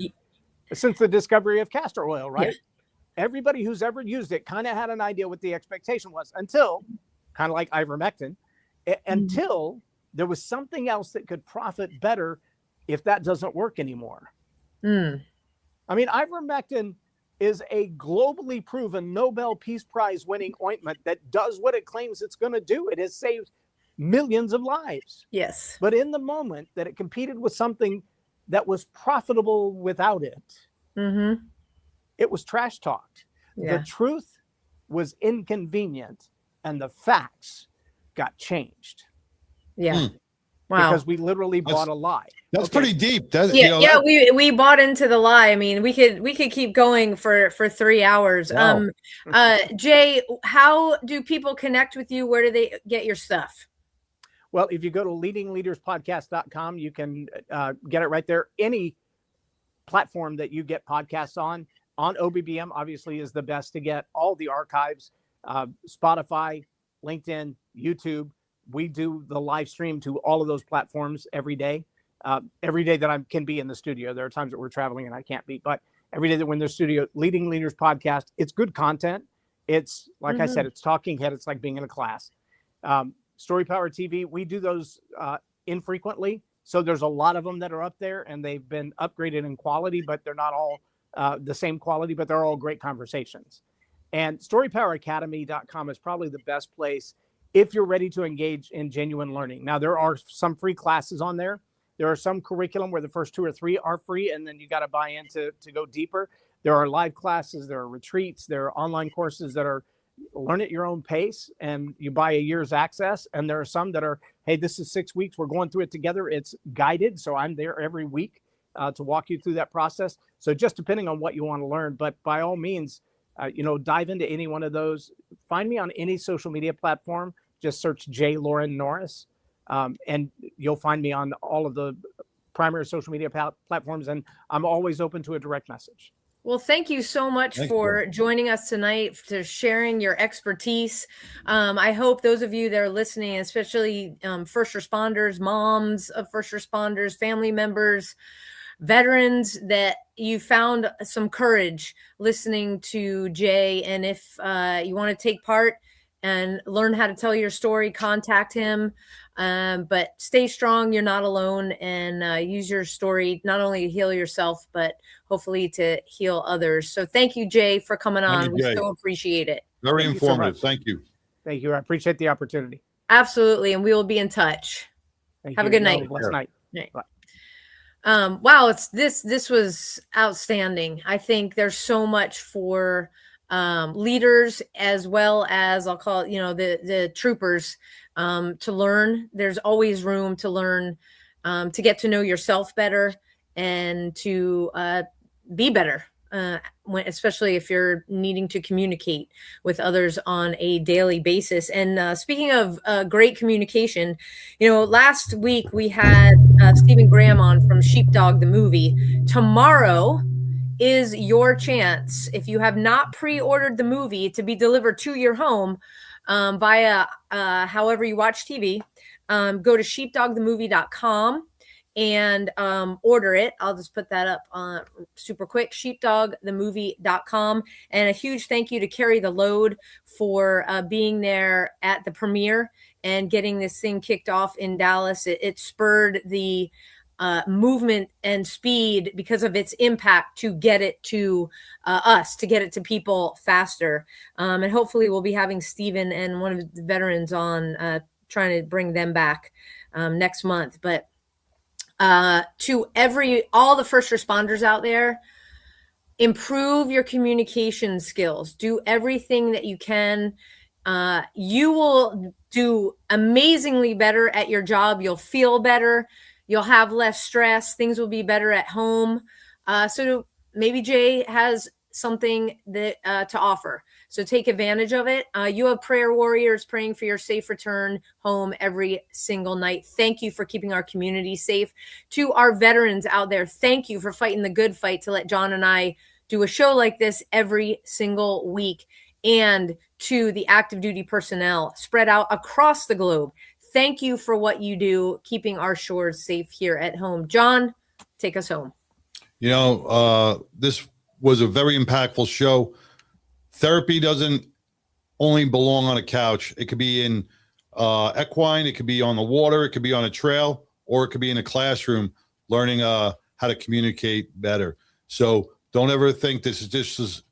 Since the discovery of castor oil, right? Yeah. Everybody who's ever used it kind of had an idea what the expectation was until, kind of like ivermectin, until there was something else that could profit better if that doesn't work anymore. I mean, ivermectin is a globally proven Nobel Peace Prize winning ointment that does what it claims it's going to do. It has saved millions of lives. Yes. But in the moment that it competed with something that was profitable without it, it was trash talked. Yeah. The truth was inconvenient and the facts got changed. Yeah. Wow. Because we literally bought a lie. That's pretty deep. We bought into the lie. I mean, we could keep going for 3 hours. Wow. Jay, how do people connect with you? Where do they get your stuff? Well, if you go to leadingleaderspodcast.com, you can get it right there. Any platform that you get podcasts on OBBM obviously is the best to get all the archives, Spotify, LinkedIn, YouTube. We do the live stream to all of those platforms every day that I can be in the studio. There are times that we're traveling and I can't be, but every day that we're in the studio, Leading Leaders Podcast, it's good content. It's like I said, it's talking head. It's like being in a class. Story Power TV, we do those infrequently. So there's a lot of them that are up there and they've been upgraded in quality, but they're not all the same quality, but they're all great conversations. And StoryPowerAcademy.com is probably the best place if you're ready to engage in genuine learning. Now, there are some free classes on there. There are some curriculum where the first 2 or 3 are free, and then you got to buy in to go deeper. There are live classes, there are retreats, there are online courses that are learn at your own pace, and you buy a year's access. And there are some that are, hey, this is 6 weeks. We're going through it together. It's guided, so I'm there every week to walk you through that process. So just depending on what you want to learn, but by all means, dive into any one of those. Find me on any social media platform. Just search J. Loren Norris, and you'll find me on all of the primary social media platforms. And I'm always open to a direct message. Well, thank you so much for joining us tonight, for sharing your expertise. I hope those of you that are listening, especially first responders, moms of first responders, family members, veterans, that you found some courage listening to Jay. And if you want to take part and learn how to tell your story, contact him. But stay strong. You're not alone, and use your story not only to heal yourself, but hopefully to heal others. So thank you, Jay, for coming on. We so appreciate it. Very informative. Thank you. Thank you. I appreciate the opportunity. Absolutely. And we will be in touch. Have a good night. Blessed night. Bye. Wow. This was outstanding. I think there's so much for leaders, as well as I'll call it, the troopers, to learn. There's always room to learn, to get to know yourself better and to be better, especially if you're needing to communicate with others on a daily basis. And speaking of great communication, last week we had Stephen Graham on from Sheepdog the movie. Tomorrow is your chance, if you have not pre-ordered the movie, to be delivered to your home via however you watch TV. Go to sheepdogthemovie.com and order it. I'll just put that up super quick, sheepdogthemovie.com. And a huge thank you to Carry the Load for being there at the premiere and getting this thing kicked off in Dallas. It spurred the movement and speed because of its impact to get it to us, to get it to people faster. And hopefully we'll be having Stephen and one of the veterans on trying to bring them back next month. But to all the first responders out there, improve your communication skills. Do everything that you can. You will do amazingly better at your job. You'll feel better. You'll have less stress. Things will be better at home. So maybe Jay has something that to offer. So take advantage of it. You have prayer warriors praying for your safe return home every single night. Thank you for keeping our community safe. To our veterans out there, thank you for fighting the good fight to let John and I do a show like this every single week. And to the active duty personnel spread out across the globe, thank you for what you do, keeping our shores safe here at home. John, take us home. This was a very impactful show. Therapy doesn't only belong on a couch. It could be in equine, it could be on the water, it could be on a trail, or it could be in a classroom learning how to communicate better. So don't ever think it's just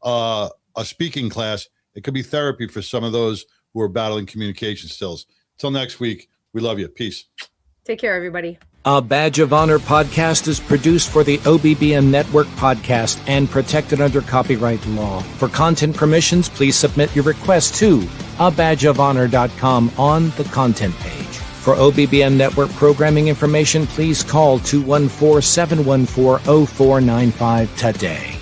a speaking class. It could be therapy for some of those who are battling communication skills. Till next week, we love you. Peace. Take care, everybody. A Badge of Honor podcast is produced for the OBBM Network podcast and protected under copyright law. For content permissions, please submit your request to abadgeofhonor.com on the content page. For OBBM Network programming information, please call 214-714-0495 today.